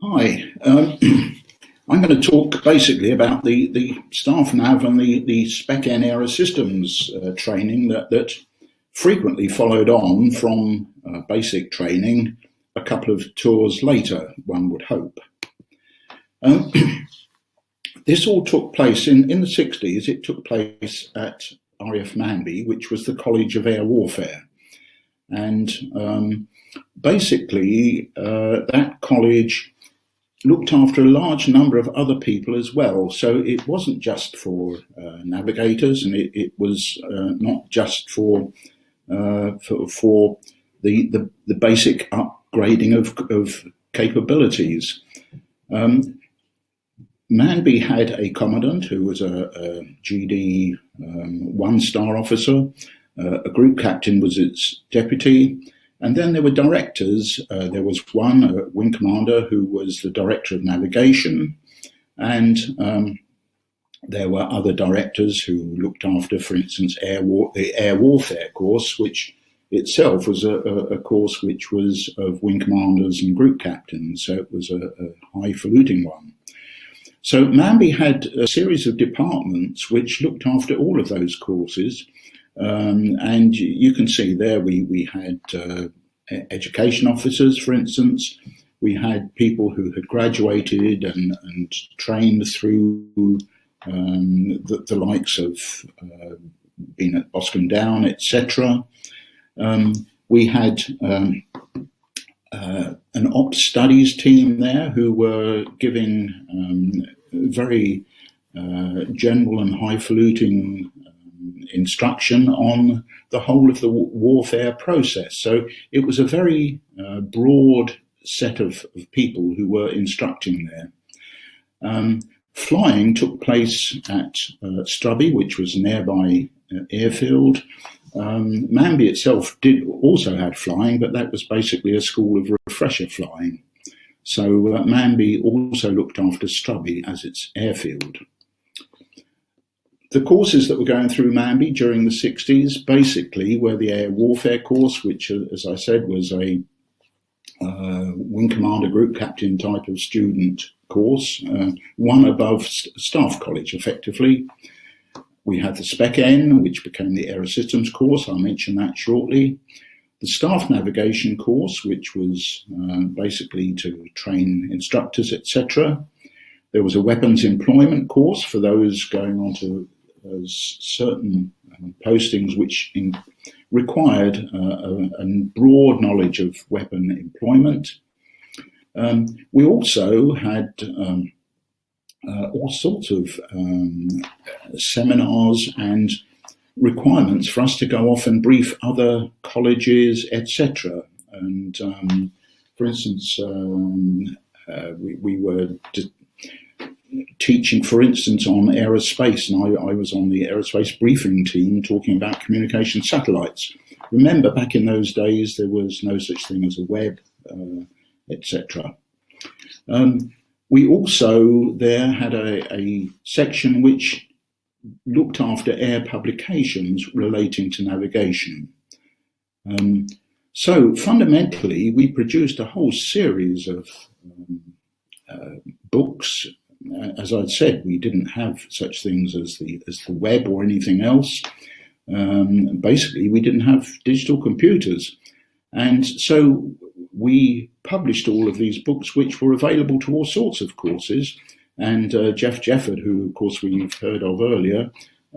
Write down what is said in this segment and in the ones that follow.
Hi, I'm going to talk basically about the staff nav and the Spec Aerosystems training that frequently followed on from basic training a couple of tours later, one would hope. This all took place in the 60s. It took place at RAF Manby, which was the College of Air Warfare. And basically, that college looked after a large number of other people as well. So it wasn't just for navigators, and it was not just for the basic upgrading of capabilities. Manby had a commandant who was a GD 1-star officer. A group captain was its deputy. And then there were directors. There was one, a wing commander, who was the director of navigation. And there were other directors who looked after, for instance, the air warfare course, which itself was a course which was of wing commanders and group captains. So it was a highfalutin one. So Manby had a series of departments which looked after all of those courses. And you can see there we had education officers, for instance. We had people who had graduated and trained through the likes of being at Boscombe Down, etc. We had an ops studies team there who were giving very general and highfalutin instruction on the whole of the warfare process. So it was a very broad set of people who were instructing there. Flying took place at Strubby, which was an nearby airfield. Manby itself also had flying, but that was basically a school of refresher flying. So Manby also looked after Strubby as its airfield. The courses that were going through Manby during the 60s basically were the air warfare course, which, as I said, was a wing commander, group captain type of student course, one above staff college, effectively. We had the Spec N, which became the Aerosystems course. I'll mention that shortly. The staff navigation course, which was basically to train instructors, etc. There was a weapons employment course for those going on to certain postings which required a broad knowledge of weapon employment. We also had all sorts of seminars and requirements for us to go off and brief other colleges, etc. And for instance, we were teaching, for instance, on aerospace, and I was on the aerospace briefing team talking about communication satellites. Remember, back in those days, there was no such thing as a web, etc. We also there had a section which looked after air publications relating to navigation. So fundamentally, we produced a whole series of books. As I'd said, we didn't have such things as the web or anything else. Basically, we didn't have digital computers. And so we published all of these books, which were available to all sorts of courses. And Jeff Jefford, who, of course, we've heard of earlier,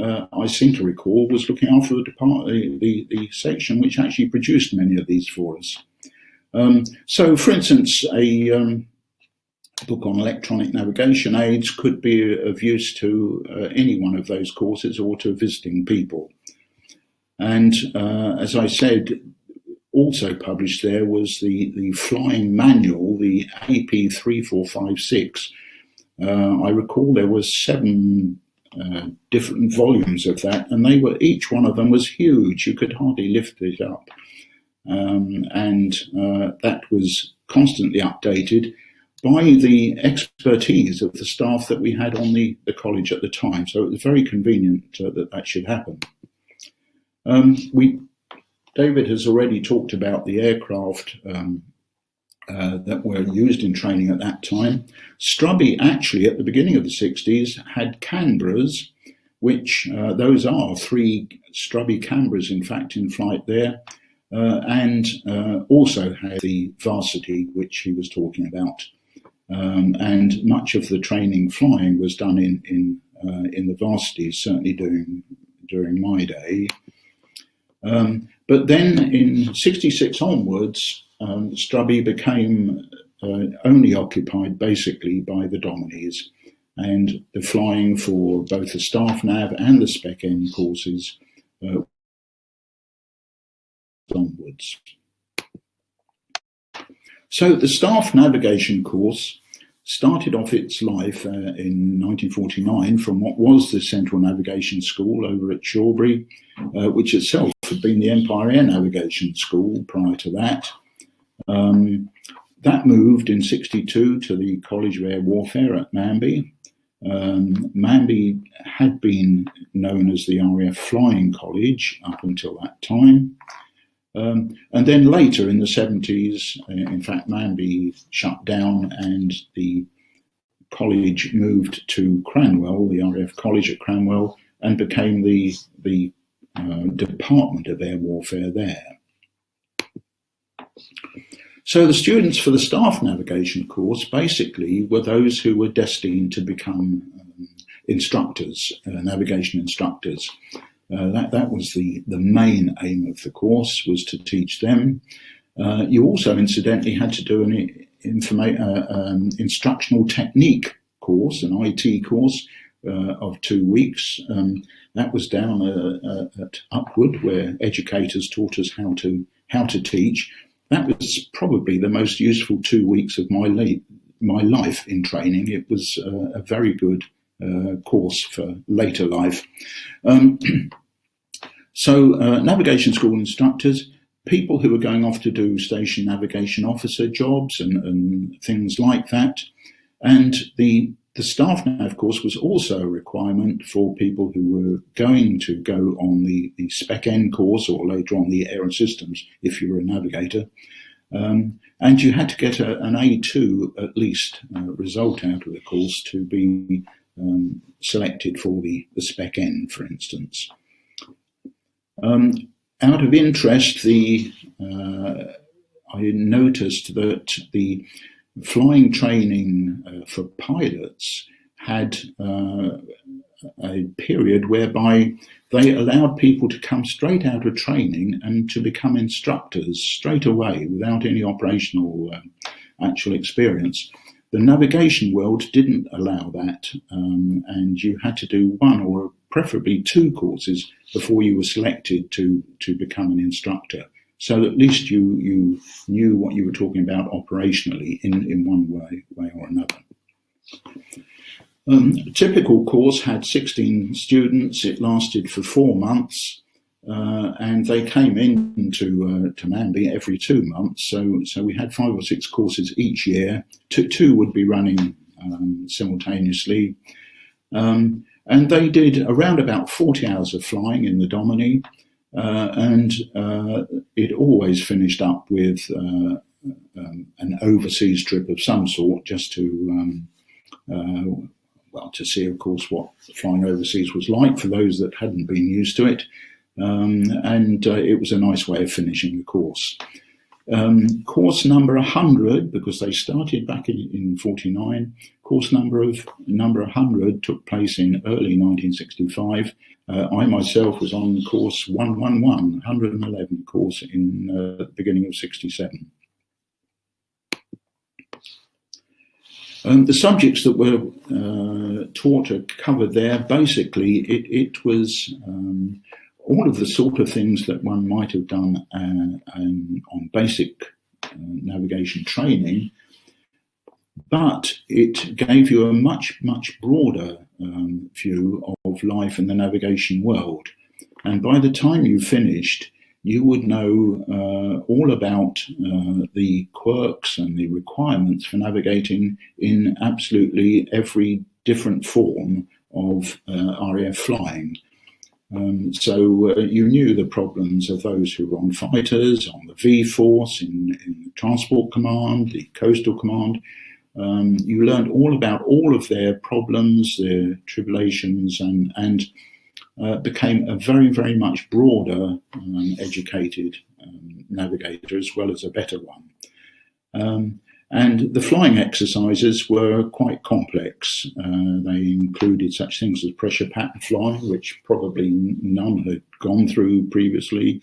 I seem to recall, was looking after the section which actually produced many of these for us. So, for instance, a book on electronic navigation aids could be of use to any one of those courses or to visiting people. And as I said, also published there was the flying manual, the AP 3456. I recall there was 7 different volumes of that, and each one of them was huge. You could hardly lift it up. And that was constantly updated by the expertise of the staff that we had on the college at the time. So it was very convenient that should happen. David has already talked about the aircraft that were used in training at that time. Strubby actually at the beginning of the 60s had Canberras, which those are 3 Strubby Canberras in fact in flight there, and also had the Varsity, which he was talking about. And much of the training flying was done in the Varsity, certainly during my day. But then in 66 onwards, Strubby became only occupied basically by the Dominies, and the flying for both the Staff Nav and the Spec N courses onwards. So the Staff Navigation course started off its life in 1949 from what was the Central Navigation School over at Shawbury, which itself had been the Empire Air Navigation School prior to that. That moved in 62 to the College of Air Warfare at Manby. Manby had been known as the RAF Flying College up until that time. And then later in the 70s, in fact, Manby shut down and the college moved to Cranwell, the RAF College at Cranwell, and became the Department of Air Warfare there. So the students for the Staff Navigation course basically were those who were destined to become instructors, navigation instructors. That was the main aim of the course, was to teach them. You also incidentally had to do an instructional technique course, an IT course of 2 weeks. That was down at Upwood, where educators taught us how to teach. That was probably the most useful 2 weeks of my life in training. It was a very good course for later life. So navigation school instructors, people who were going off to do station navigation officer jobs and things like that. And the Staff Nav course was also a requirement for people who were going to go on the Spec N course, or later on the Aerosystems if you were a navigator. And you had to get an A2 at least result out of the course to be selected for the Spec N, for instance. Out of interest, I noticed that the flying training for pilots had a period whereby they allowed people to come straight out of training and to become instructors straight away without any operational actual experience. The navigation world didn't allow that, and you had to do 1 or preferably 2 courses before you were selected to become an instructor. So at least you knew what you were talking about operationally in one way or another. A typical course had 16 students. It lasted for 4 months, and they came into to Manby every 2 months. So we had 5 or 6 courses each year. Two would be running simultaneously. And they did around about 40 hours of flying in the Domini, and it always finished up with an overseas trip of some sort, just to see, of course, what flying overseas was like for those that hadn't been used to it. And it was a nice way of finishing the course. Course number 100, because they started back in 49, course number 100 took place in early 1965. I myself was on course 111 course in the beginning of 67. The subjects that were taught or covered there, basically it was all of the sort of things that one might have done on basic navigation training, but it gave you a much broader view of life in the navigation world. And by the time you finished, you would know all about the quirks and the requirements for navigating in absolutely every different form of RAF flying. So you knew the problems of those who were on fighters, on the V Force, in the Transport Command, the Coastal Command. You learned all about all of their problems, their tribulations, and became a very, very much broader educated navigator, as well as a better one. And the flying exercises were quite complex. They included such things as pressure pattern flying, which probably none had gone through previously,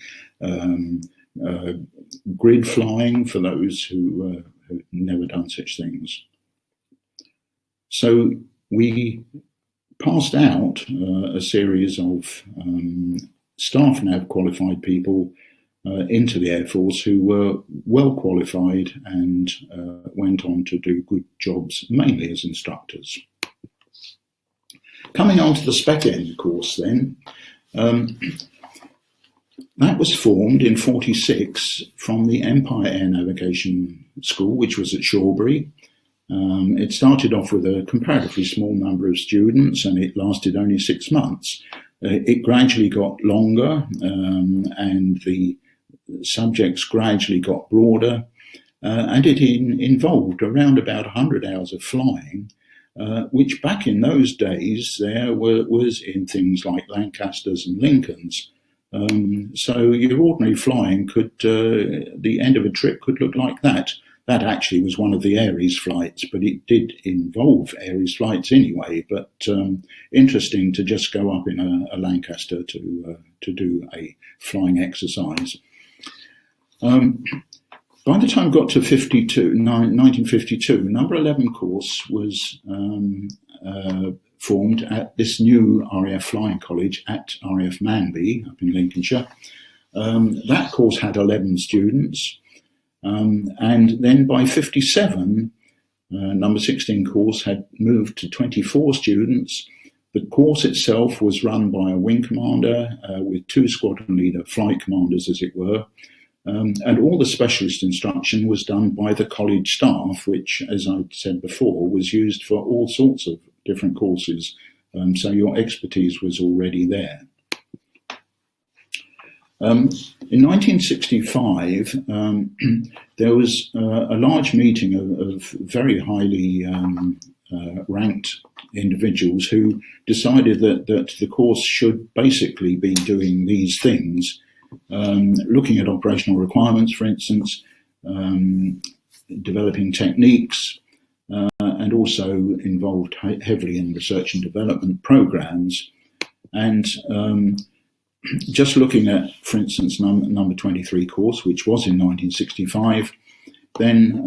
grid flying for those who had never done such things. So we passed out a series of staff nav qualified people into the Air Force who were well qualified and went on to do good jobs, mainly as instructors. Coming on to the Spec End course then, that was formed in '46 from the Empire Air Navigation School, which was at Shawbury. It started off with a comparatively small number of students, and it lasted only 6 months. It gradually got longer, and the subjects gradually got broader, and it involved around about 100 hours of flying, which back in those days there was in things like Lancasters and Lincolns. So your ordinary flying could, the end of a trip could look like that. That actually was one of the Ares flights, but it did involve Ares flights anyway. But interesting to just go up in a Lancaster to do a flying exercise. By the time I got to 1952, number 11 course was formed at this new RAF Flying College at RAF Manby up in Lincolnshire. That course had 11 students. And then by 57, number 16 course had moved to 24 students. The course itself was run by a wing commander with 2 squadron leader flight commanders, as it were. And all the specialist instruction was done by the college staff, which, as I said before, was used for all sorts of different courses. So your expertise was already there. In 1965, there was a large meeting of very highly ranked individuals who decided that the course should basically be doing these things, looking at operational requirements, for instance, developing techniques, and also involved heavily in research and development programs. And just looking at, for instance, number 23 course, which was in 1965, then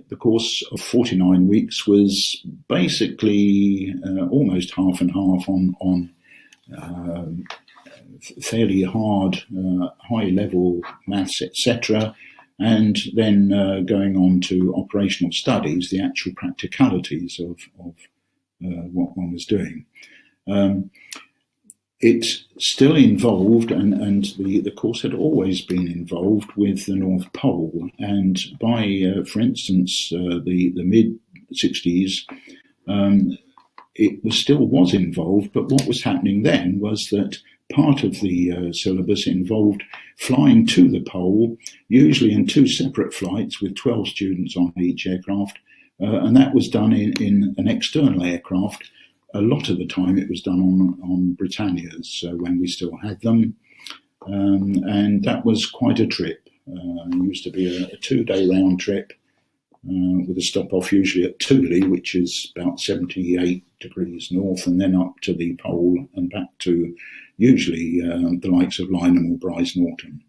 the course of 49 weeks was basically almost half and half on fairly hard, high-level maths, etc., and then going on to operational studies, the actual practicalities of what one was doing. It still involved, and the course had always been involved with the North Pole. And by, for instance, the mid-60s, it still was involved. But what was happening then was that part of the syllabus involved flying to the pole, usually in 2 separate flights with 12 students on each aircraft. And that was done in an external aircraft. A lot of the time it was done on Britannias when we still had them, and that was quite a trip. It used to be a 2-day round trip with a stop off usually at Thule, which is about 78 degrees north, and then up to the pole and back to usually the likes of Lyneham or Brize Norton.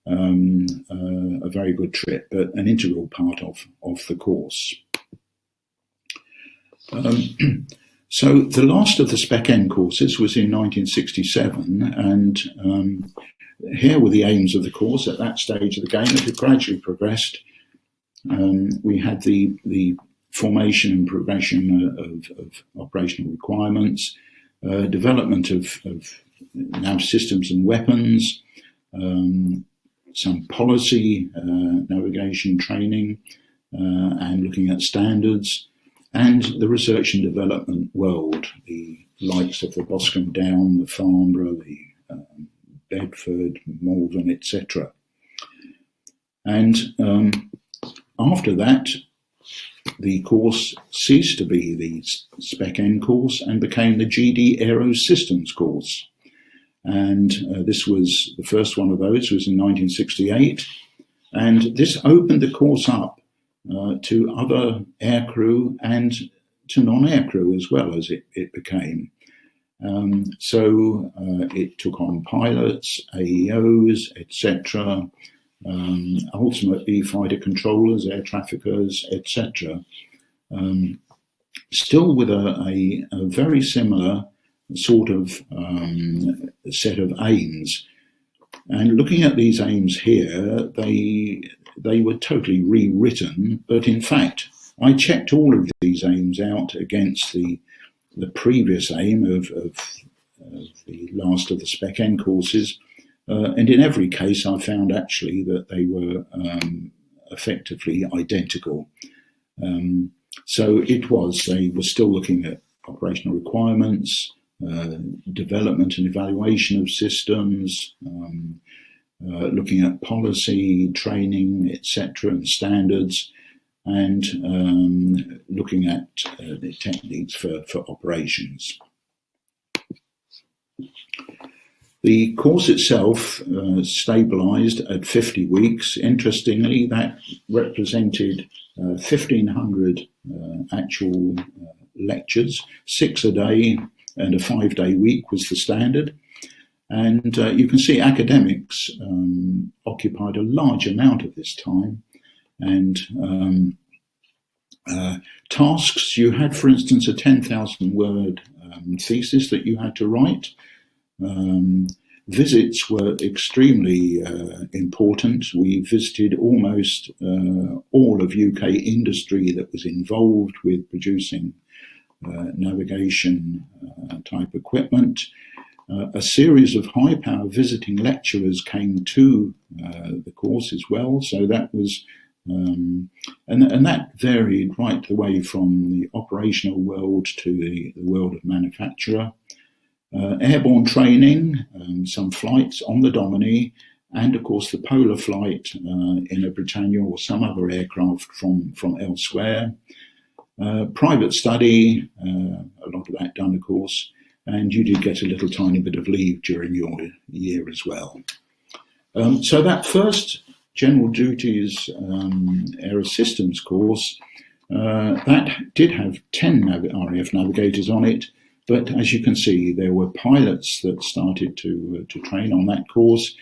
A very good trip, but an integral part of the course. So the last of the Spec End courses was in 1967, and here were the aims of the course at that stage of the game. It had gradually progressed. We had the formation and progression of operational requirements, development of nav systems and weapons, some policy, navigation training, and looking at standards. and the research and development world, the likes of the Boscombe Down, the Farnborough, the Bedford, Malvern, etc. And after that, the course ceased to be the Spec N course and became the GD Aerosystems course. And this was the first one of those, was in 1968. And this opened the course up to other aircrew and to non-aircrew as well, as it became. So it took on pilots, AEOs, etc., ultimately fighter controllers, air traffickers, etc. Still with a very similar sort of set of aims. And looking at these aims here, they were totally rewritten, but in fact, I checked all of these aims out against the previous aim of the last of the Spec N courses, and in every case I found actually that they were effectively identical. So they were still looking at operational requirements, development and evaluation of systems, looking at policy, training, etc., and standards, and looking at the techniques for operations. The course itself stabilised at 50 weeks. Interestingly, that represented 1,500 actual lectures, 6 a day, and a 5-day week was the standard. And you can see academics occupied a large amount of this time. And tasks, you had, for instance, a 10,000-word thesis that you had to write. Visits were extremely important. We visited almost all of UK industry that was involved with producing navigation type equipment. A series of high-power visiting lecturers came to the course as well, so that was and that varied right the way from the operational world to the world of manufacturer. Airborne training, some flights on the Domini, and of course the polar flight in a Britannia or some other aircraft from elsewhere. Private study, a lot of that done of course, and you did get a little tiny bit of leave during your year as well. So that first General Duties Aerosystems course, that did have 10 RAF navigators on it, but as you can see, there were pilots that started to train on that course,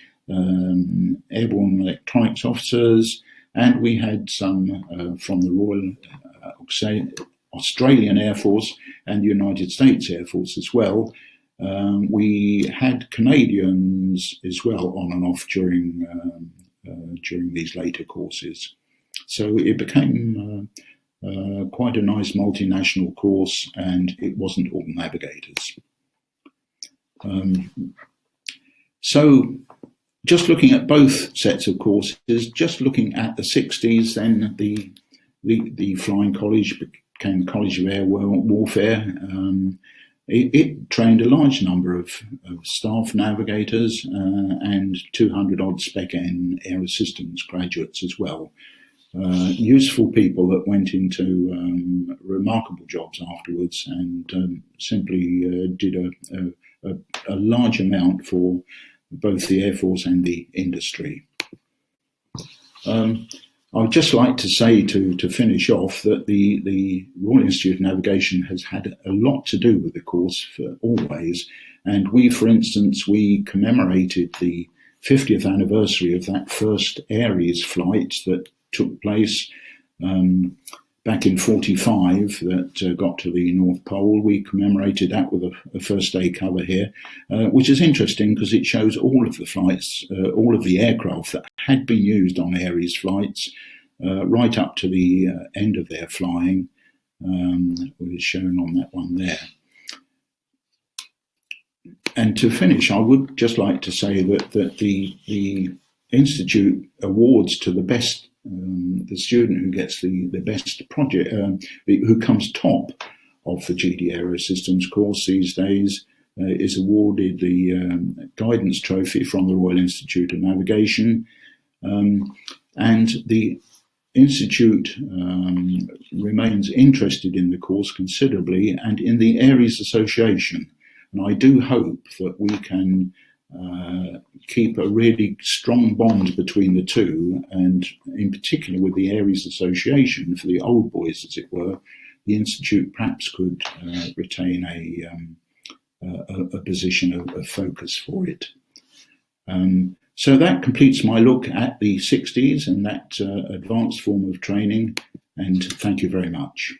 airborne electronics officers, and we had some from the Royal Australian Air Force and the United States Air Force as well. We had Canadians as well on and off during these later courses. So it became quite a nice multinational course, and it wasn't all navigators. So just looking at both sets of courses, just looking at the 60s, then the Flying College became the College of Air Warfare. It trained a large number of staff navigators and 200 odd Spec N Aerosystems graduates as well. Useful people that went into remarkable jobs afterwards, and simply did a large amount for both the Air Force and the industry. I would just like to say to finish off that the Royal Institute of Navigation has had a lot to do with the course for always, and we, for instance, we commemorated the 50th anniversary of that first Aries flight that took place back in 45 that got to the North Pole. We commemorated that with a first day cover here, which is interesting because it shows all of the flights, all of the aircraft that had been used on Aries flights right up to the end of their flying, was shown on that one there. And to finish, I would just like to say that the Institute awards to the best the student who gets the best project, who comes top of the GD Aerosystems course these days, is awarded the Guidance Trophy from the Royal Institute of Navigation, and the Institute remains interested in the course considerably and in the Aries Association. And I do hope that we can keep a really strong bond between the two, and in particular with the Aeries Association, for the old boys, as it were, the Institute perhaps could retain a position of focus for it. So that completes my look at the 60s and that advanced form of training, and thank you very much.